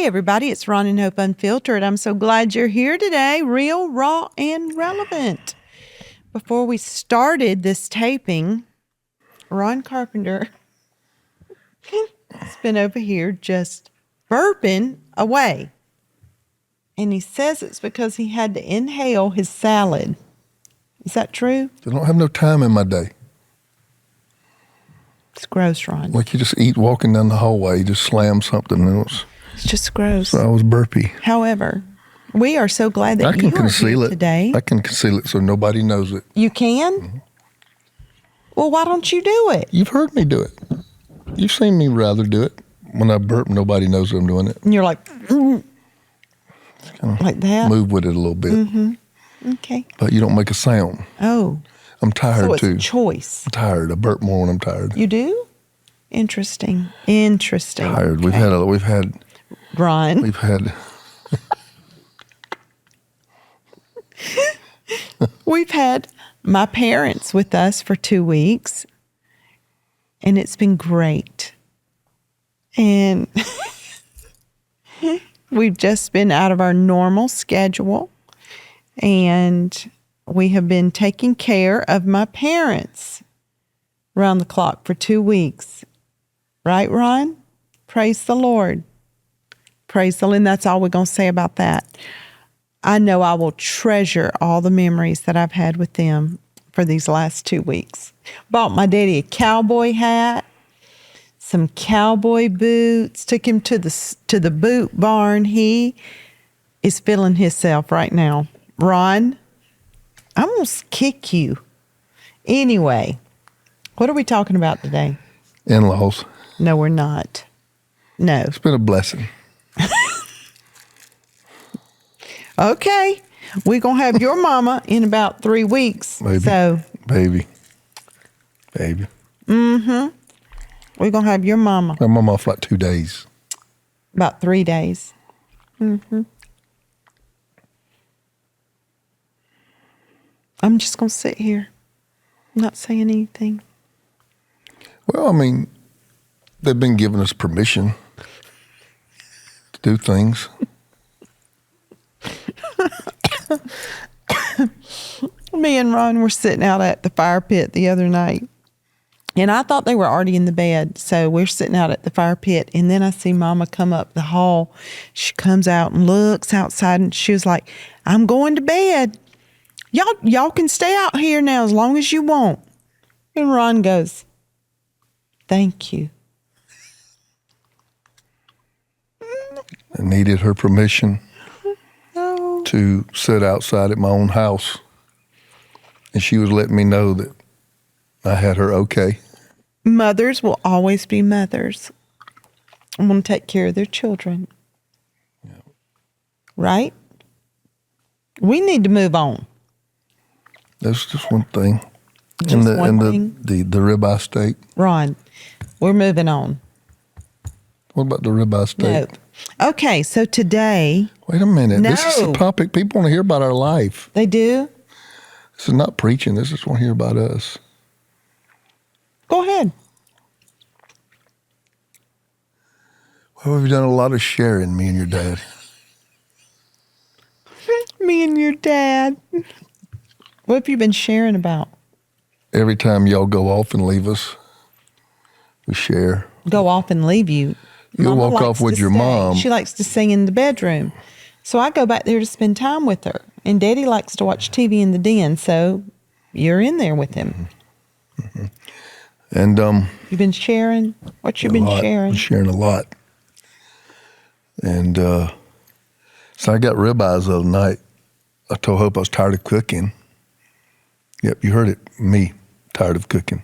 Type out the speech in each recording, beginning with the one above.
everybody. It's Ron and Hope Unfiltered. I'm so glad you're here today. Real, raw, and relevant. Before we started this taping, Ron Carpenter has been over here just burping away. And he says it's because he had to inhale his salad. Is that true? I don't have no time in my day. It's gross, Ron. Like you just eat walking down the hallway, you just slam something and It's just gross. I was burpy. However, we are so glad that I can you conceal are here it today. I can conceal it so nobody knows it. You can? Mm-hmm. Well, why don't you do it? You've heard me do it. You've seen me rather do it. When I burp, nobody knows I'm doing it. And you're like, like that? Move with it a little bit. Mm-hmm. Okay. But you don't make a sound. Oh. I'm tired so it's too. A choice. I'm tired. I burp more when I'm tired. You do? Interesting. Tired. Okay. We've had Ron. We've had We've had my parents with us for 2 weeks, and it's been great. And we've just been out of our normal schedule, and we have been taking care of my parents around the clock for 2 weeks. Right, Ron? Praise the Lord. Praise the Lord. And that's all we're going to say about that. I know I will treasure all the memories that I've had with them for these last 2 weeks. Bought my daddy a cowboy hat, some cowboy boots, took him to the boot barn. He is feeling himself right now. Ron, I'm going to kick you. Anyway, what are we talking about today? in-laws. No, we're not. No. It's been a blessing. Okay. We're going to have your mama in about 3 weeks. Baby. So. Baby. Mm-hmm. We're going to have your mama. I'm off like 2 days. About 3 days. Mm-hmm. I'm just going to sit here. I'm not saying anything. Well, I mean, they've been giving us permission to do things. Me and Ron were sitting out at the fire pit the other night, and I thought they were already in the bed. So we're sitting out at the fire pit, and then I see Mama come up the hall. She comes out and looks outside, and she was like, "I'm going to bed. Y'all can stay out here now as long as you want." And Ron goes, "Thank you." I needed her permission to sit outside at my own house. And she was letting me know that I had her okay. Mothers will always be mothers. I'm going to take care of their children. Yeah. Right? We need to move on. That's just one thing. Just one thing? The ribeye steak. Ron, we're moving on. What about the ribeye steak? No. Okay, so today... Wait a minute. No. This is a topic. People want to hear about our life. They do? This is not preaching. This is want to hear about us. Go ahead. Well, we've done a lot of sharing, me and your dad. Me and your dad. What have you been sharing about? Every time y'all go off and leave us, we share. Go off and leave you? You'll walk off with your mom. She likes to sing in the bedroom. So I go back there to spend time with her. And Daddy likes to watch TV in the den, so you're in there with him. Mm-hmm. And you've been sharing? What you been sharing? I'm sharing a lot. And so I got ribeyes the other night. I told Hope I was tired of cooking. Yep, you heard it. Me, tired of cooking.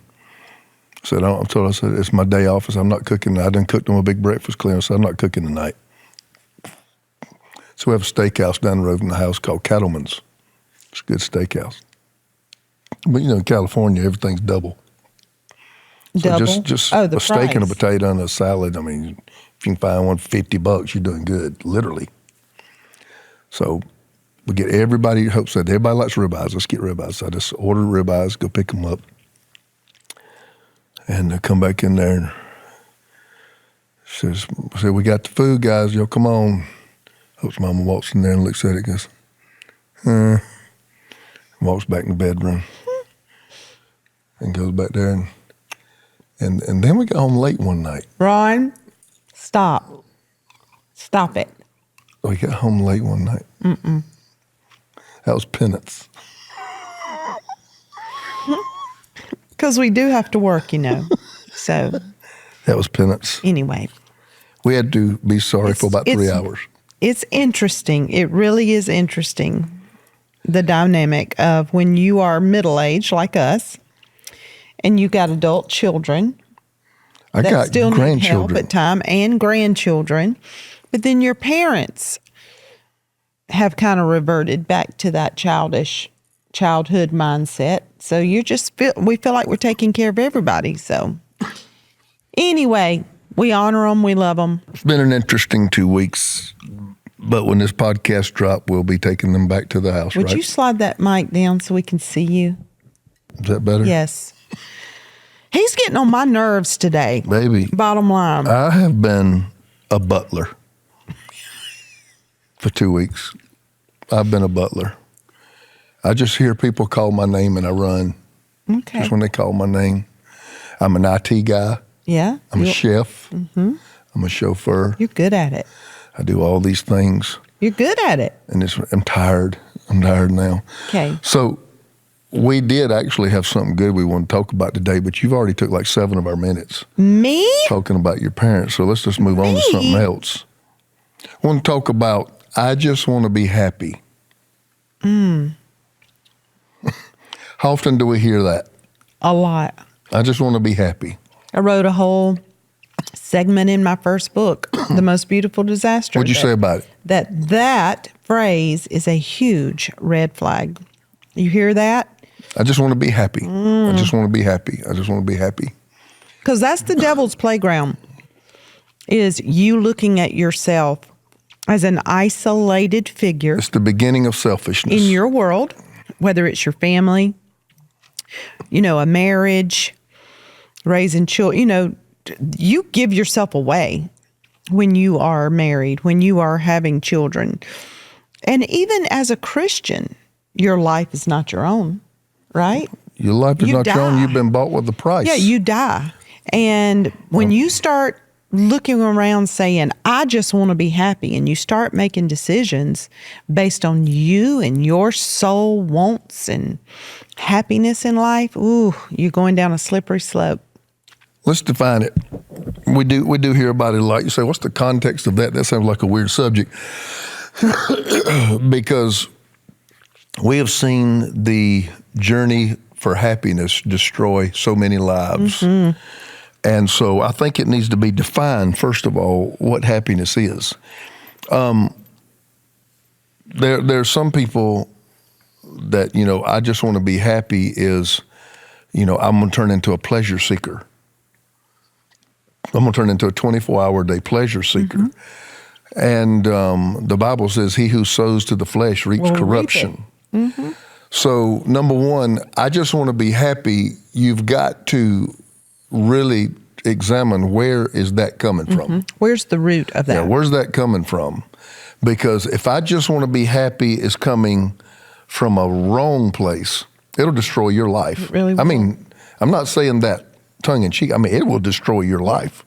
I said, it's my day off. I said, I'm not cooking. I done cooked them a big breakfast clear. I said, I'm not cooking tonight. So we have a steakhouse down the road from the house called Cattleman's. It's a good steakhouse. But, in California, everything's double. Double? So just the a steak price. and a potato and a salad. I mean, if you can find one for $50, you're doing good, literally. So we get everybody, Hope said, everybody likes ribeyes. Let's get ribeyes. So I just order ribeyes, go pick them up, and come back in there Says, "We got the food, guys. Y'all come on." Hope's mama walks in there and looks at it and goes, walks back in the bedroom and goes back there. And then we got home late one night. Ron, stop. Stop it. We got home late one night. That was penance. Because we do have to work, So That was penance. anyway. We had to be sorry for about 3 hours. It's interesting. It really is interesting, the dynamic of when you are middle-aged like us and you got adult children I that got still need help grandchildren. at time and grandchildren, but then your parents have kind of reverted back to that childhood mindset. So we feel like we're taking care of everybody. So anyway, we honor them. We love them. It's been an interesting 2 weeks, but when this podcast drops, we'll be taking them back to the house, Would right? you slide that mic down so we can see you? Is that better? Yes. He's getting on my nerves today. Baby, Bottom line. I have been a butler for 2 weeks. I've been a butler. I just hear people call my name and I run. Okay. Just when they call my name. I'm an IT guy. Yeah. I'm a chef. I'm a chauffeur. You're good at it. I do all these things. You're good at it. And I'm tired. I'm tired now. Okay. So we did actually have something good we want to talk about today, but you've already took like 7 of our minutes Me? talking about your parents. So let's just move on to something else. I want to talk about, I just want to be happy. How often do we hear that? A lot. I just want to be happy. I wrote a whole segment in my first book, The Most Beautiful Disaster. What'd you say about it? That phrase is a huge red flag. You hear that? I just want to be happy. I just want to be happy. I just want to be happy. Because that's the devil's playground, is you looking at yourself as an isolated figure It's the beginning of selfishness. in your world, whether it's your family, a marriage, raising children. You give yourself away when you are married, when you are having children. And even as a Christian, your life is not your own, right? Your life is You not your own. die. You've been bought with a price. Yeah, you die. And when you start looking around saying, I just want to be happy, and you start making decisions based on you and your soul wants and happiness in life, you're going down a slippery slope. Let's define it. We do hear about it a lot. You say, what's the context of that? That sounds like a weird subject. Because we have seen the journey for happiness destroy so many lives. And so I think it needs to be defined, first of all, what happiness is. There's some people that, I just want to be happy is, I'm going to turn into a pleasure seeker. I'm going to turn into a 24-hour day pleasure seeker. And the Bible says, he who sows to the flesh reaps corruption. So, number one, I just want to be happy. You've got to really examine, where is that coming from? Where's the root of that? Yeah, where's that coming from? Because if I just want to be happy is coming from a wrong place, it'll destroy your life. It really will. I mean, I'm not saying that tongue in cheek. I mean, it will destroy your life.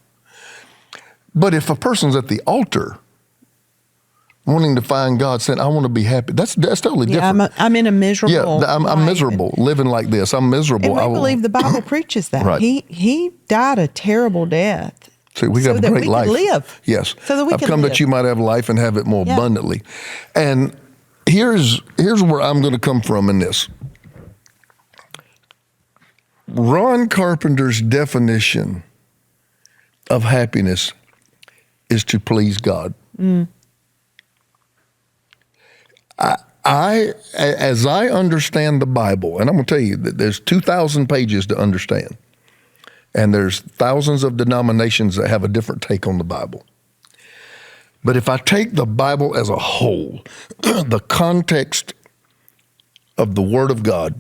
But if a person's at the altar wanting to find God, saying, I want to be happy, that's totally different. Yeah, I'm in a miserable I'm life. miserable living like this. I'm miserable. And we believe the Bible preaches that. Right. He died a terrible death. See, we so have a that great we life. could live. Yes. So that we I've can come live. that you might have life and have it more Yeah. abundantly. And here's where I'm going to come from in this. Ron Carpenter's definition of happiness is to please God. As I understand the Bible, and I'm going to tell you that there's 2,000 pages to understand, and there's thousands of denominations that have a different take on the Bible. But if I take the Bible as a whole, the context of the Word of God,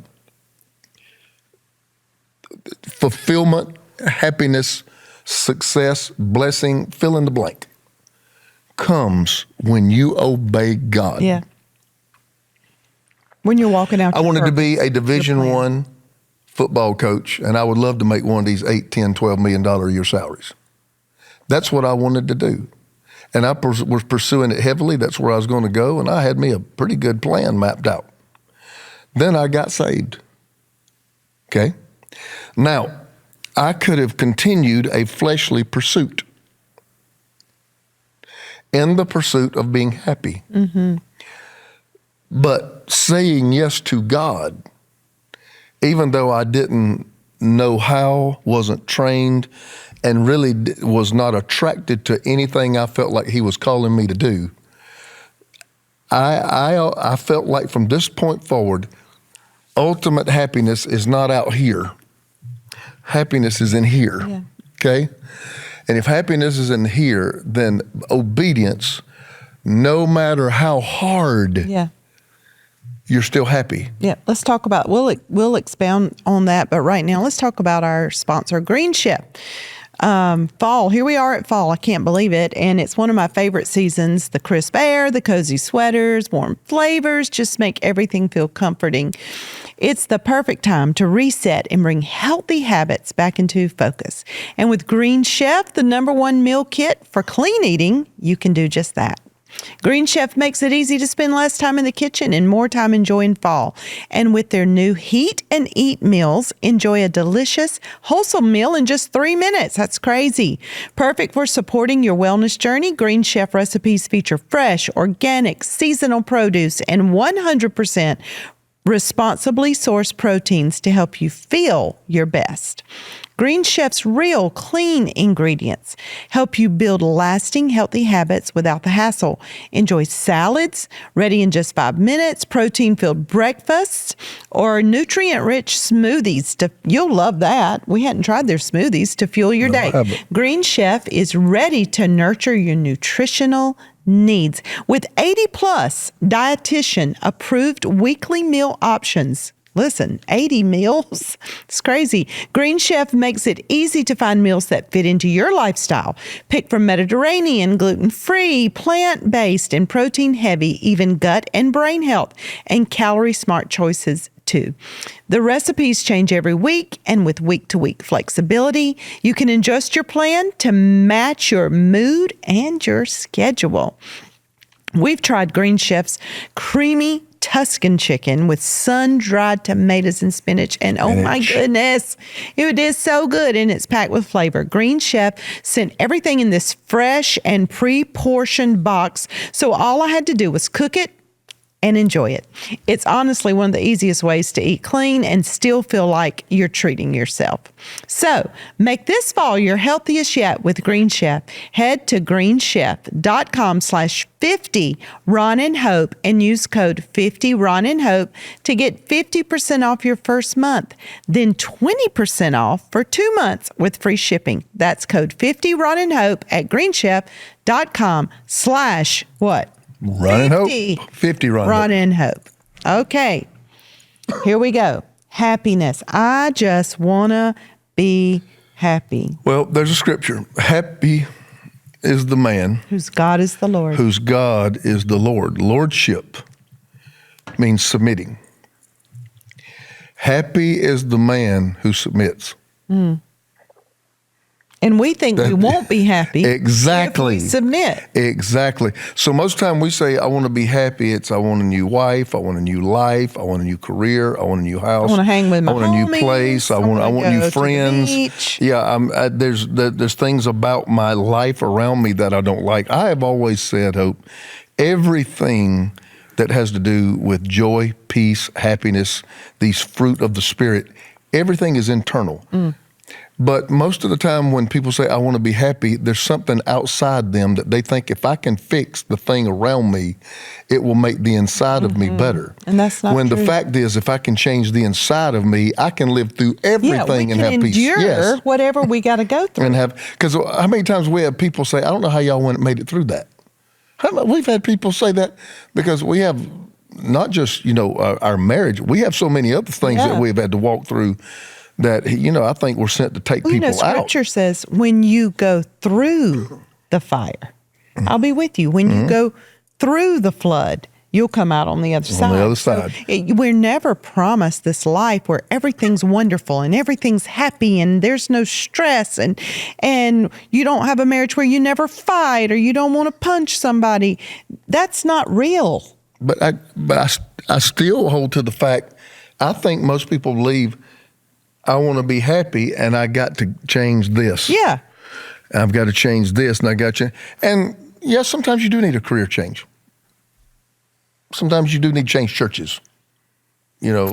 fulfillment, happiness, success, blessing, fill in the blank, comes when you obey God. Yeah. When you're walking out I your wanted to purpose, be a Division your plan. I football coach, and I would love to make one of these $8, $10, $12 million a year salaries. That's what I wanted to do. And I was pursuing it heavily. That's where I was going to go, and I had me a pretty good plan mapped out. Then I got saved. Okay? Now, I could have continued a fleshly pursuit in the pursuit of being happy. Mm-hmm. But saying yes to God, even though I didn't know how, wasn't trained, and really was not attracted to anything I felt like he was calling me to do, I felt like from this point forward, ultimate happiness is not out here. Happiness is in here. Yeah. Okay? And if happiness is in here, then obedience, no matter how hard, Yeah. you're still happy. Yeah, let's talk about, we'll expound on that, but right now let's talk about our sponsor, Green Chef. Fall, here we are at fall. I can't believe it. And it's one of my favorite seasons. The crisp air, the cozy sweaters, warm flavors just make everything feel comforting. It's the perfect time to reset and bring healthy habits back into focus. And with Green Chef, the #1 meal kit for clean eating, you can do just that. Green Chef makes it easy to spend less time in the kitchen and more time enjoying fall. And with their new Heat and Eat meals, enjoy a delicious, wholesome meal in just 3 minutes. That's crazy. Perfect for supporting your wellness journey. Green Chef recipes feature fresh, organic, seasonal produce and 100% responsibly sourced proteins to help you feel your best. Green Chef's real, clean ingredients help you build lasting, healthy habits without the hassle. Enjoy salads, ready in just 5 minutes, protein-filled breakfasts, or nutrient-rich smoothies. You'll love that. We hadn't tried their smoothies to fuel your day. Green Chef is ready to nurture your nutritional needs with 80-plus dietitian-approved weekly meal options. Listen, 80 meals? It's crazy. Green Chef makes it easy to find meals that fit into your lifestyle. Pick from Mediterranean, gluten-free, plant-based, and protein-heavy, even gut and brain health, and calorie-smart choices too. The recipes change every week, and with week-to-week flexibility, you can adjust your plan to match your mood and your schedule. We've tried Green Chef's creamy Tuscan chicken with sun-dried tomatoes and spinach, and oh my goodness, it is so good, and it's packed with flavor. Green Chef sent everything in this fresh and pre-portioned box, so all I had to do was cook it and enjoy it. It's honestly one of the easiest ways to eat clean and still feel like you're treating yourself. So make this fall your healthiest yet with Green Chef. Head to greenchef.com/50 Ron and Hope and use code 50 Ron and Hope to get 50% off your first month, then 20% off for 2 months with free shipping. That's code 50 Ron and Hope at greenchef.com/what? Ron and Hope. 50 Ron and Hope. Okay, here we go. Happiness. I just want to be happy. Well, there's a scripture. Happy is the man whose God is the Lord. Whose God is the Lord. Lordship means submitting. Happy is the man who submits. And we think we won't be happy. Exactly. If we submit. Exactly. So most time we say, I want to be happy. It's I want a new wife. I want a new life. I want a new career. I want a new house. I want to hang with my homies. I want a new place. I want new friends. Yeah. There's things about my life around me that I don't like. I have always said, Hope, everything that has to do with joy, peace, happiness, these fruit of the Spirit, everything is internal. But most of the time when people say, I want to be happy, there's something outside them that they think if I can fix the thing around me, it will make the inside of me better. And that's not when true. The fact is, if I can change the inside of me, I can live through everything and have peace. We can endure whatever we got to go through. And because how many times we have people say, I don't know how y'all made it through that. We've had people say that because we have not just, our marriage, we have so many other things that we've had to walk through that, I think we're sent to take people out. Scripture says, when you go through the fire, I'll be with you. When you go through the flood, you'll come out on the other side. On the other side. So we're never promised this life where everything's wonderful and everything's happy and there's no stress and you don't have a marriage where you never fight or you don't want to punch somebody. That's not real. But I still hold to the fact, I think most people believe, I want to be happy and I got to change this. Yeah. I've got to change this and I got to. And yes, sometimes you do need a career change. Sometimes you do need to change churches.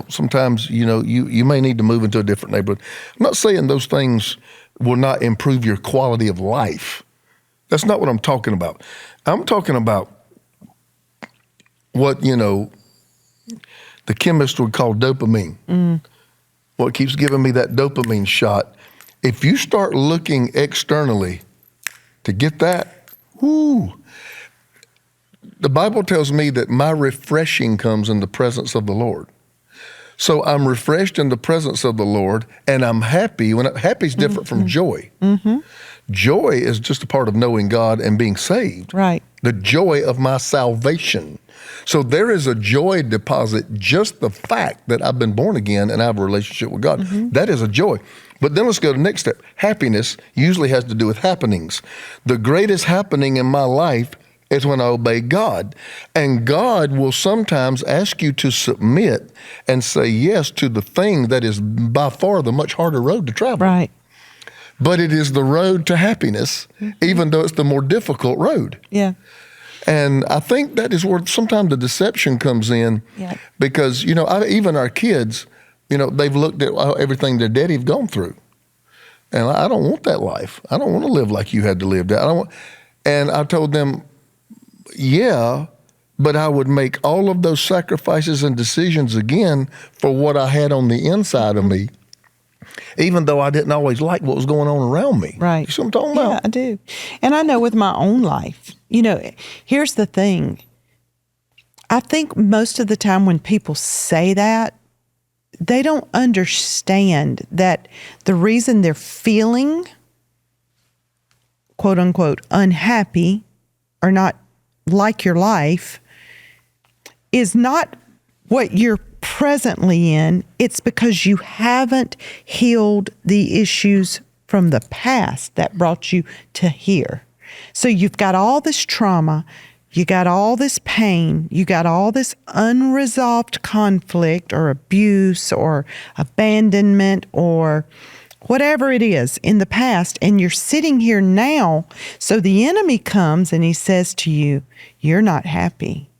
Sometimes, you may need to move into a different neighborhood. I'm not saying those things will not improve your quality of life. That's not what I'm talking about. I'm talking about what, the chemist would call dopamine. What keeps giving me that dopamine shot. If you start looking externally to get that, the Bible tells me that my refreshing comes in the presence of the Lord. So I'm refreshed in the presence of the Lord, and I'm happy. Happy is different from joy. Joy is just a part of knowing God and being saved. Right. The joy of my salvation. So there is a joy deposit, just the fact that I've been born again and I have a relationship with God. That is a joy. But then let's go to the next step. Happiness usually has to do with happenings. The greatest happening in my life is when I obey God. And God will sometimes ask you to submit and say yes to the thing that is by far the much harder road to travel. Right. But it is the road to happiness, even though it's the more difficult road. Yeah. And I think that is where sometimes the deception comes in. Yeah. Because, even our kids, they've looked at everything their daddy have gone through. And I don't want that life. I don't want to live like you had to live that. And I told them, yeah, but I would make all of those sacrifices and decisions again for what I had on the inside of me, even though I didn't always like what was going on around me. Right. You see what I'm talking about? Yeah, I do. And I know with my own life, here's the thing. I think most of the time when people say that, they don't understand that the reason they're feeling, quote unquote, unhappy or not like your life is not what you're presently in. It's because you haven't healed the issues from the past that brought you to here. So you've got all this trauma, you got all this pain, you got all this unresolved conflict or abuse or abandonment or whatever it is in the past, and you're sitting here now. So the enemy comes and he says to you, you're not happy.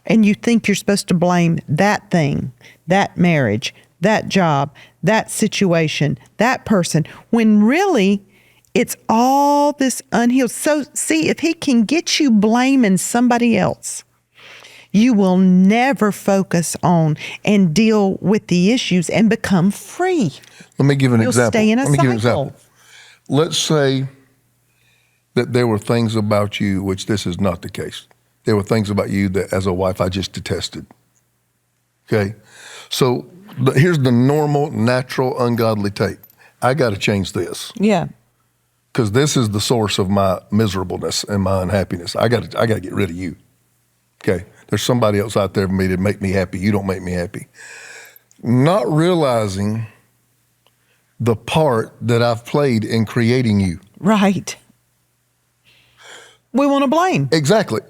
And you think you're supposed to blame that thing, that marriage, that job, that situation, that person, when really it's all this unhealed. So see, if he can get you blaming somebody else, you will never focus on and deal with the issues and become free. Let me give an example. Stay in a Let me give an cycle. example. Let's say that there were things about you, which this is not the case. There were things about you that as a wife I just detested. Okay? So here's the normal, natural, ungodly take. I got to change this. Yeah. Because this is the source of my miserableness and my unhappiness. I got to get rid of you. Okay? There's somebody else out there for me to make me happy. You don't make me happy. Not realizing the part that I've played in creating you. Right. We want to blame. Exactly.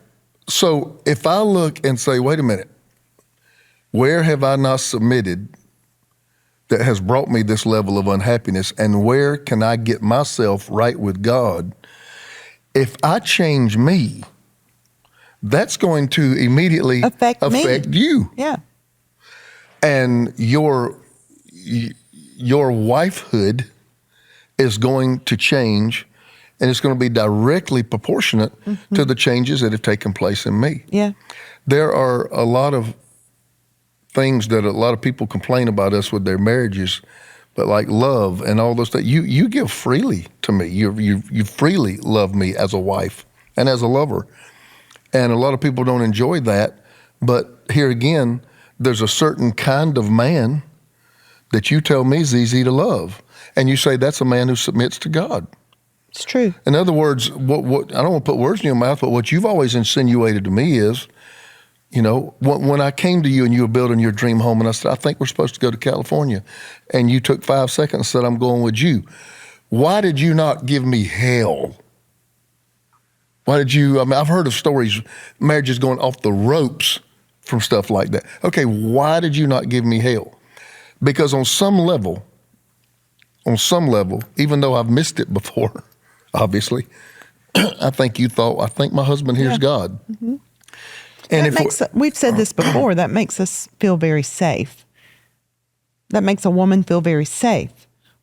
So if I look and say, wait a minute, where have I not submitted that has brought me this level of unhappiness, and where can I get myself right with God? If I change me, that's going to immediately affect you. Yeah. And your wifehood is going to change, and it's going to be directly proportionate to the changes that have taken place in me. Yeah. There are a lot of things that a lot of people complain about us with their marriages, but like love and all those things, you give freely to me. You freely love me as a wife and as a lover. And a lot of people don't enjoy that. But here again, there's a certain kind of man that you tell me is easy to love. And you say that's a man who submits to God. It's true. In other words, what I don't want to put words in your mouth, but what you've always insinuated to me is, when I came to you and you were building your dream home, and I said, I think we're supposed to go to California, and you took 5 seconds and said, I'm going with you. Why did you not give me hell? Why did you, I've heard of stories, marriages going off the ropes from stuff like that. Okay, why did you not give me hell? Because on some level, even though I've missed it before, obviously, I think my husband hears God. Mm-hmm. And we've said this before, that makes us feel very safe. That makes a woman feel very safe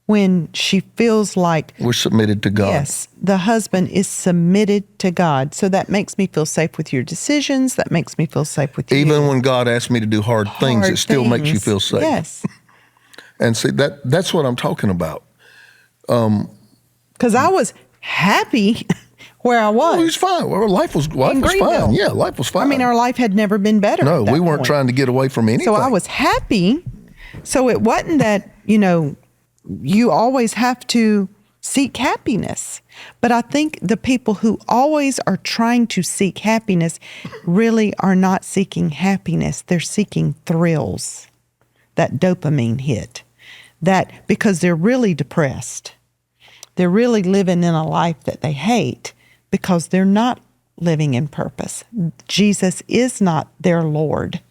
when she feels like we're submitted to God. Yes, the husband is submitted to God. So that makes me feel safe with your decisions. That makes me feel safe with you. Even when God asks me to do hard things, it still makes you feel safe. Yes. And see, that's what I'm talking about. Because I was happy where I was. Well, he was fine. Well, life was fine. Yeah, life was fine. I mean, our life had never been better. No, we weren't trying to get away from anything. So I was happy. So it wasn't that, you always have to seek happiness. But I think the people who always are trying to seek happiness really are not seeking happiness. They're seeking thrills, that dopamine hit, that because they're really depressed. They're really living in a life that they hate because they're not living in purpose. Jesus is not their Lord.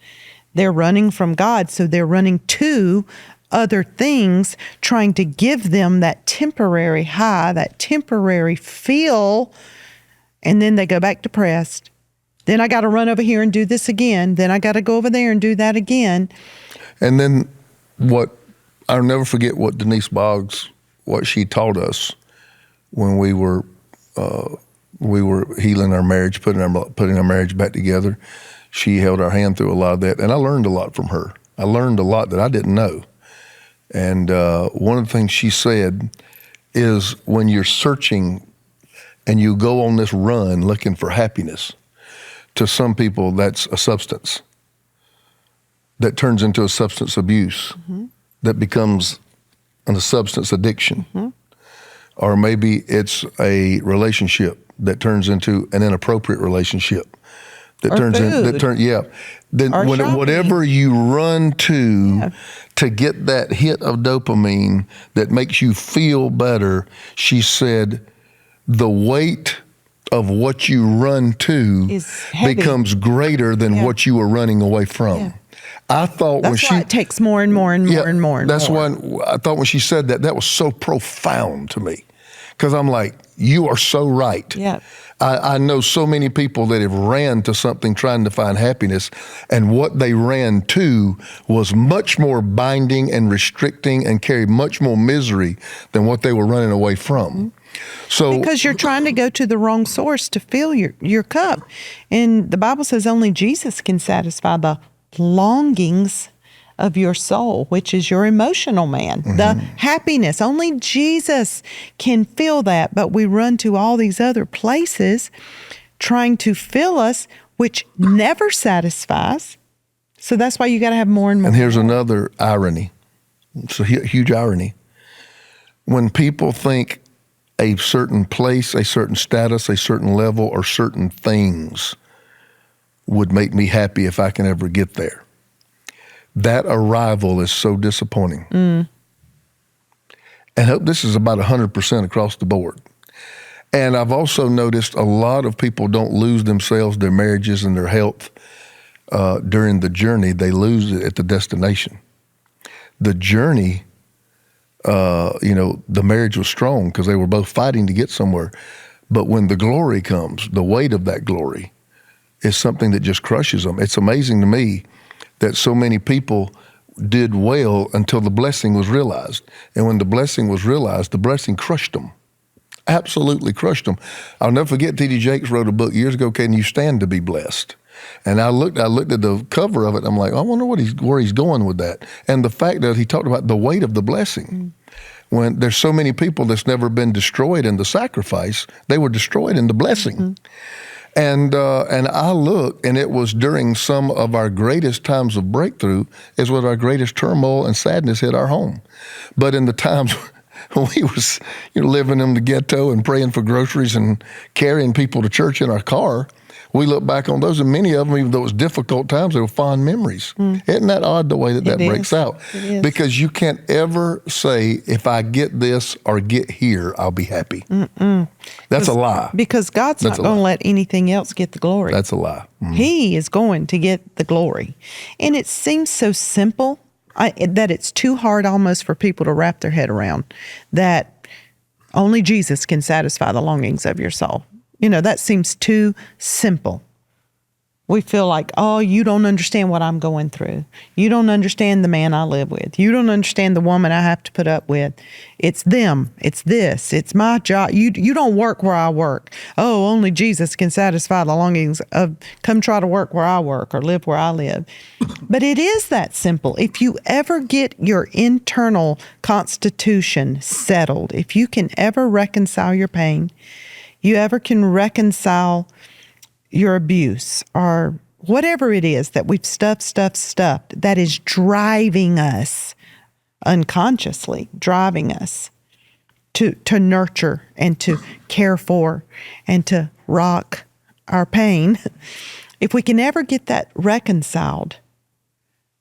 They're running from God, so they're running to other things, trying to give them that temporary high, that temporary feel, and then they go back depressed. Then I got to run over here and do this again. Then I got to go over there and do that again. And then I'll never forget what Denise Boggs, what she taught us when we were healing our marriage, putting our marriage back together. She held our hand through a lot of that, and I learned a lot from her. I learned a lot that I didn't know. And one of the things she said is when you're searching and you go on this run looking for happiness, to some people that's a substance that turns into a substance abuse, that becomes a substance addiction. Or maybe it's a relationship that turns into an inappropriate relationship. Then whatever you run to get that hit of dopamine that makes you feel better, she said, the weight of what you run to becomes greater than what you were running away from. Yeah. I thought that's why it takes more and more and more and more. That's why I thought when she said that was so profound to me, because I'm like, you are so right. Yeah. I know so many people that have ran to something trying to find happiness, and what they ran to was much more binding and restricting and carried much more misery than what they were running away from. So because you're trying to go to the wrong source to fill your cup. And the Bible says only Jesus can satisfy the longings of your soul, which is your emotional man, the happiness. Only Jesus can fill that, but we run to all these other places trying to fill us, which never satisfies. So that's why you got to have more and more. And here's another irony. It's a huge irony. When people think a certain place, a certain status, a certain level, or certain things would make me happy if I can ever get there, that arrival is so disappointing. And this is about 100% across the board. And I've also noticed a lot of people don't lose themselves, their marriages, and their health during the journey. They lose it at the destination. The journey, the marriage was strong because they were both fighting to get somewhere. But when the glory comes, the weight of that glory is something that just crushes them. It's amazing to me that so many people did well until the blessing was realized. And when the blessing was realized, the blessing crushed them. Absolutely crushed them. I'll never forget T.D. Jakes wrote a book years ago, Can You Stand to Be Blessed? And I looked at the cover of it, and I'm like, I wonder where he's going with that. And the fact that he talked about the weight of the blessing. When there's so many people that's never been destroyed in the sacrifice, they were destroyed in the blessing. And I look, and it was during some of our greatest times of breakthrough is when our greatest turmoil and sadness hit our home. But in the times when we was living in the ghetto and praying for groceries and carrying people to church in our car, we look back on those, and many of them, even though it was difficult times, they were fond memories. Isn't that odd, the way that breaks out? It is. Because you can't ever say, if I get this or get here, I'll be happy. That's a lie. Because God's not going to let anything else get the glory. That's a lie. He is going to get the glory. And it seems so simple that it's too hard almost for people to wrap their head around, that only Jesus can satisfy the longings of your soul. That seems too simple. We feel like, oh, you don't understand what I'm going through. You don't understand the man I live with. You don't understand the woman I have to put up with. It's them. It's this. It's my job. You don't work where I work. Oh, only Jesus can satisfy the longings of come try to work where I work or live where I live. But it is that simple. If you ever get your internal constitution settled, if you can ever reconcile your pain, you ever can reconcile your abuse or whatever it is that we've stuffed that is driving us unconsciously, driving us to nurture and to care for and to rock our pain. If we can ever get that reconciled,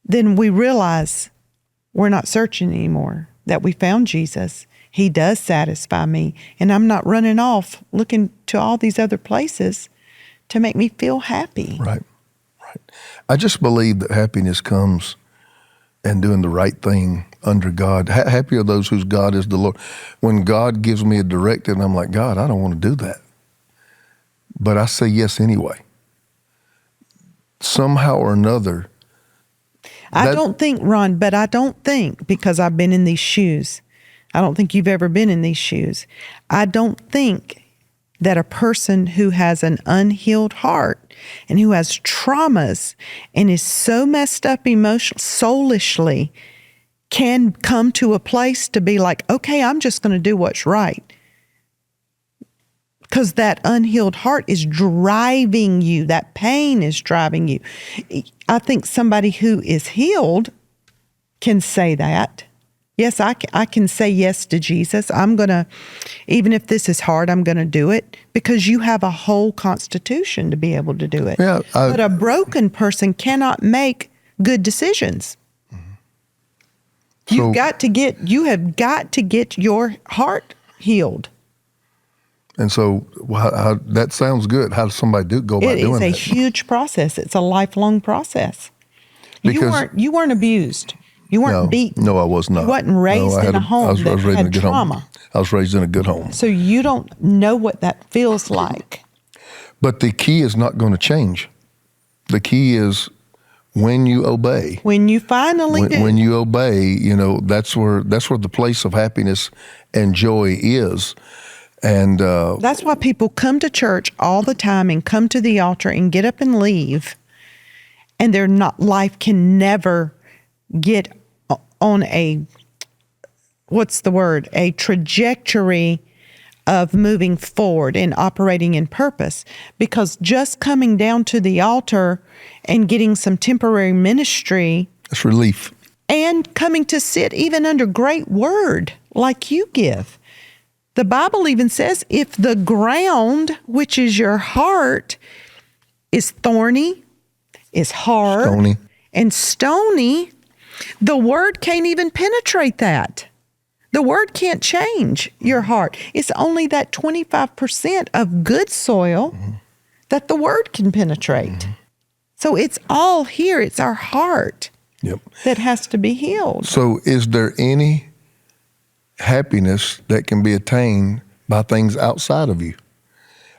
then we realize we're not searching anymore, that we found Jesus. He does satisfy me, and I'm not running off looking to all these other places to make me feel happy. Right. I just believe that happiness comes in doing the right thing under God. Happy are those whose God is the Lord. When God gives me a directive, and I'm like, God, I don't want to do that. But I say yes anyway. Somehow or another. I don't think, Ron, because I've been in these shoes, I don't think you've ever been in these shoes. I don't think that a person who has an unhealed heart and who has traumas and is so messed up emotionally, soulishly, can come to a place to be like, okay, I'm just going to do what's right. Because that unhealed heart is driving you. That pain is driving you. I think somebody who is healed can say that. Yes, I can say yes to Jesus. I'm going to, even if this is hard, I'm going to do it, because you have a whole constitution to be able to do it. Yeah, but a broken person cannot make good decisions. You have got to get your heart healed. And so how, that sounds good. How does somebody go about doing that? It is a huge process. It's a lifelong process. Because you weren't abused. You weren't beaten. No, I was not. You wasn't raised in a home that had trauma. I was raised in a good home. So you don't know what that feels like. But the key is not going to change. The key is when you obey. When you finally do. When you obey, that's where the place of happiness and joy is. And that's why people come to church all the time and come to the altar and get up and leave. And life can never get on a trajectory of moving forward and operating in purpose. Because just coming down to the altar and getting some temporary ministry, it's relief. And coming to sit even under great word like you give. The Bible even says, if the ground, which is your heart, is thorny, is hard, stony. And stony, the word can't even penetrate that. The word can't change your heart. It's only that 25% of good soil that the word can penetrate. So it's all here. It's our heart that has to be healed. So is there any happiness that can be attained by things outside of you?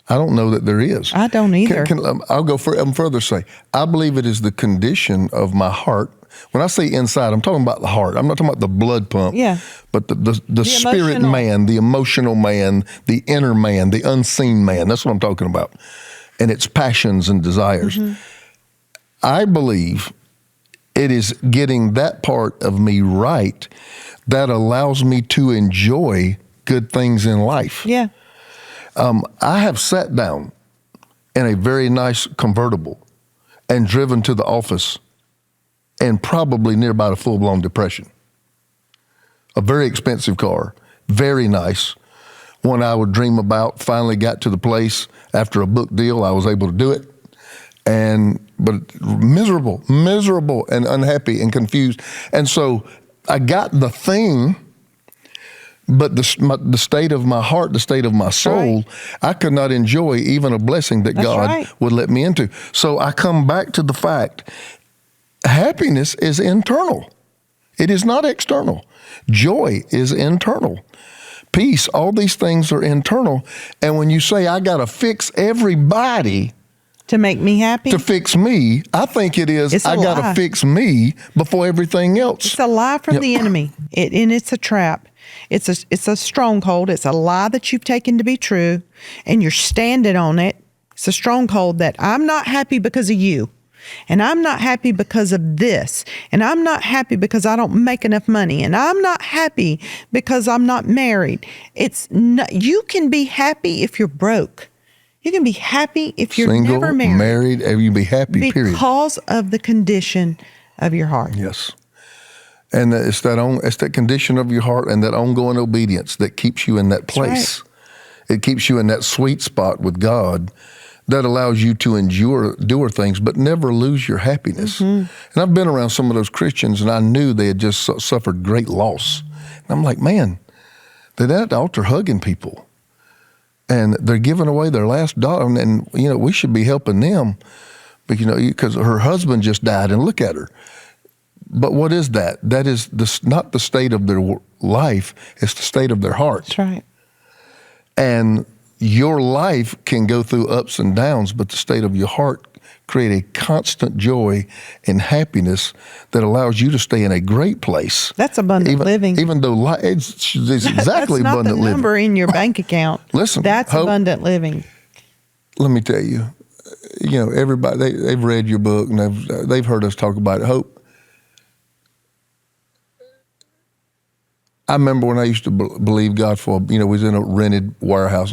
I don't know that there is. I don't either. I'll go further say, I believe it is the condition of my heart. When I say inside, I'm talking about the heart. I'm not talking about the blood pump. Yeah. But the spirit man, the emotional man, the inner man, the unseen man. That's what I'm talking about. And its passions and desires. I believe it is getting that part of me right that allows me to enjoy good things in life. Yeah. I have sat down in a very nice convertible and driven to the office and probably near about a full-blown depression. A very expensive car, very nice. One I would dream about, finally got to the place after a book deal. I was able to do it. But miserable and unhappy and confused. And so I got the thing, but the state of my heart, the state of my soul, I could not enjoy even a blessing that God would let me into. So I come back to the fact, happiness is internal. It is not external. Joy is internal. Peace, all these things are internal. And when you say, I got to fix everybody to make me happy, to fix me, I think it is, I got to fix me before everything else. It's a lie from the enemy. And it's a trap. It's a stronghold. It's a lie that you've taken to be true, and you're standing on it. It's a stronghold that I'm not happy because of you, and I'm not happy because of this, and I'm not happy because I don't make enough money, and I'm not happy because I'm not married. You can be happy if you're broke. You can be happy if you're single, never married. You can be happy, period. Because of the condition of your heart. Yes. And it's that condition of your heart and that ongoing obedience that keeps you in that place. Right. It keeps you in that sweet spot with God that allows you to endure things, but never lose your happiness. Mm-hmm. And I've been around some of those Christians, and I knew they had just suffered great loss. And I'm like, man, they're at the altar hugging people. And they're giving away their last dollar, and we should be helping them, but because her husband just died, and look at her. But what is that? That is not the state of their life; it's the state of their heart. That's right. And your life can go through ups and downs, but the state of your heart create a constant joy and happiness that allows you to stay in a great place. That's abundant living. Even though it's exactly abundant living. That's not the number in your bank account. Listen, that's abundant living. Let me tell you, everybody, they've read your book and they've heard us talk about it. Hope. I remember when I used to believe God for, we was in a rented warehouse,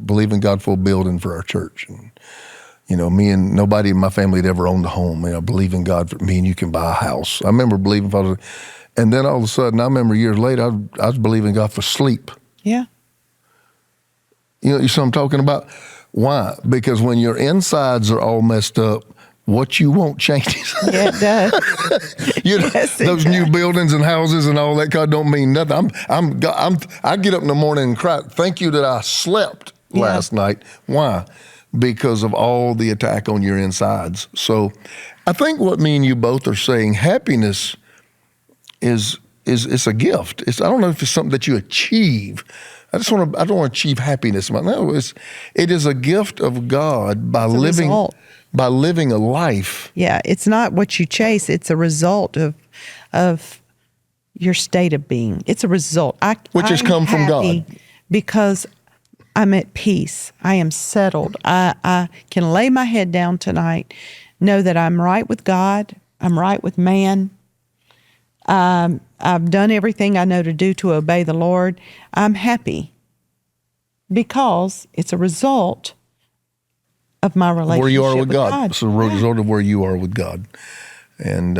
believing God for a building for our church. And, me and nobody in my family had ever owned a home. Believing God for me and you can buy a house. I remember believing for, and then all of a sudden, I remember years later, I was believing God for sleep. Yeah. You see what I'm talking about? Why? Because when your insides are all messed up, what you want changes. Yeah, it does. Yes, those new buildings and houses and all that God don't mean nothing. I get up in the morning and cry, thank you that I slept last night. Why? Because of all the attack on your insides. So I think what me and you both are saying, happiness is a gift. I don't know if it's something that you achieve. I don't want to achieve happiness. No, it is a gift of God by living a life. Yeah, it's not what you chase. It's a result of your state of being. It's a result. Which has come from God. Because I'm at peace. I am settled. I can lay my head down tonight, know that I'm right with God. I'm right with man. I've done everything I know to do to obey the Lord. I'm happy because it's a result of my relationship where you are with God. It's a result of where you are with God. And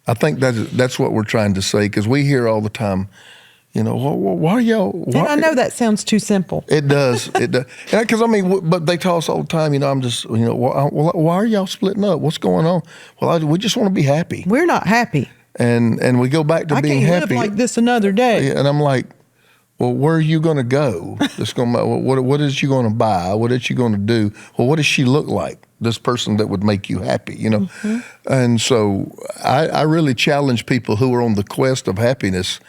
I think that's what we're trying to say, because we hear all the time, why are y'all? Why? And I know that sounds too simple. It does. It does. Because but they tell us all the time, I'm just, why are y'all splitting up? What's going on? Well, we just want to be happy. We're not happy. And we go back to being happy. I can't live like this another day. And I'm like, well, where are you going to go? What is she going to buy? What is she going to do? Well, what does she look like? This person that would make you happy, Mm-hmm. And so I really challenge people who are on the quest of happiness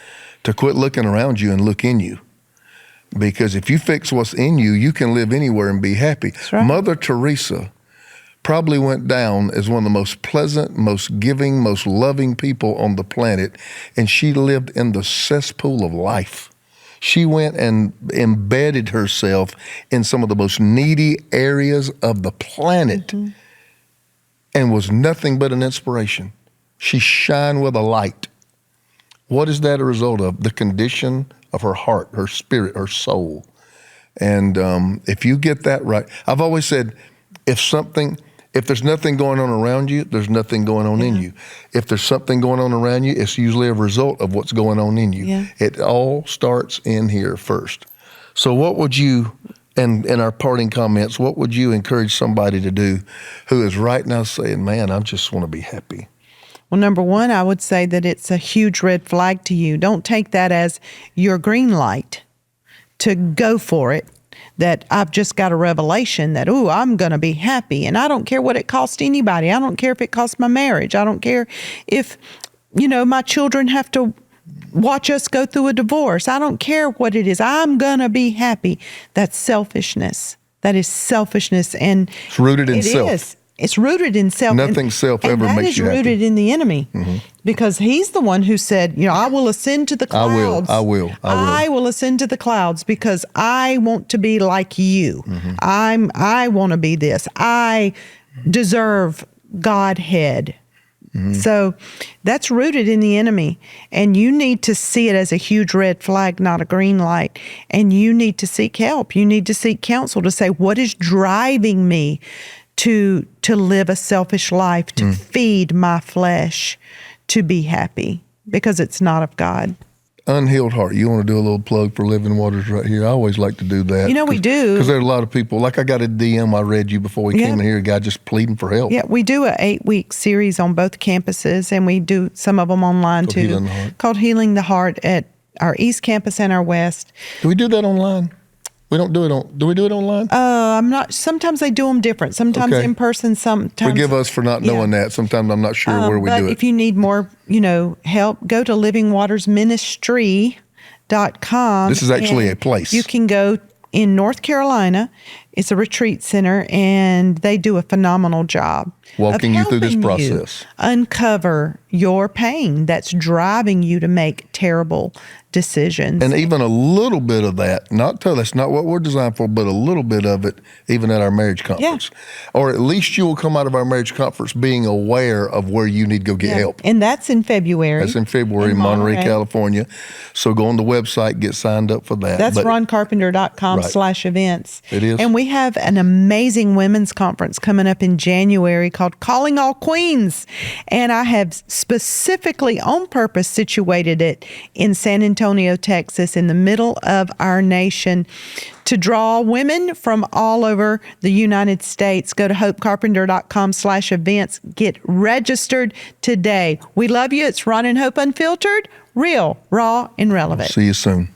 to quit looking around you and look in you. Because if you fix what's in you, you can live anywhere and be happy. That's right. Mother Teresa probably went down as one of the most pleasant, most giving, most loving people on the planet, and she lived in the cesspool of life. She went and embedded herself in some of the most needy areas of the planet, mm-hmm. and was nothing but an inspiration. She shined with a light. What is that a result of? The condition of her heart, her spirit, her soul. And if you get that right, I've always said, If there's nothing going on around you, there's nothing going on in you. If there's something going on around you, it's usually a result of what's going on in you. Yeah. It all starts in here first. So what would you, and in our parting comments, what would you encourage somebody to do who is right now saying, man, I just want to be happy? Well, number one, I would say that it's a huge red flag to you. Don't take that as your green light to go for it. That I've just got a revelation that, I'm going to be happy. And I don't care what it costs anybody. I don't care if it costs my marriage. I don't care if, my children have to watch us go through a divorce. I don't care what it is. I'm going to be happy. That's selfishness. That is selfishness. And it's rooted in self. It is. It's rooted in self. Nothing self ever makes you happy. And that is rooted in the enemy, because he's the one who said, I will ascend to the clouds. I will. I will ascend to the clouds because I want to be like you. I want to be this. I deserve Godhead. So that's rooted in the enemy. And you need to see it as a huge red flag, not a green light. And you need to seek help. You need to seek counsel to say, what is driving me to live a selfish life, to feed my flesh, to be happy, because it's not of God. Unhealed heart. You want to do a little plug for Living Waters right here? I always like to do that. We do. Because there are a lot of people, like I got a DM, I read you before we came in here, a guy just pleading for help. Yeah, we do a 8-week series on both campuses, and we do some of them online too. Called Healing the Heart at our East Campus and our West. Do we do that online? We don't do it do we do it online? I'm not. Sometimes they do them different. Sometimes in person. Sometimes. Forgive us for not knowing that. Sometimes I'm not sure where we do it. But if you need more, help, go to livingwatersministry.com. This is actually a place. You can go in North Carolina. It's a retreat center, and they do a phenomenal job walking you through this process. Uncover your pain that's driving you to make terrible decisions. And even a little bit of that, that's not what we're designed for, but a little bit of it, even at our marriage conference. Or at least you will come out of our marriage conference being aware of where you need to go get help. And that's in February. That's in February in Monterey, California. So go on the website, get signed up for that. That's roncarpenter.com/events. It is. And we have an amazing women's conference coming up in January called Calling All Queens. And I have specifically on purpose situated it in San Antonio, Texas, in the middle of our nation, to draw women from all over the United States. Go to hopecarpenter.com/events. Get registered today. We love you. It's Ron and Hope Unfiltered, real, raw, and relevant. See you soon.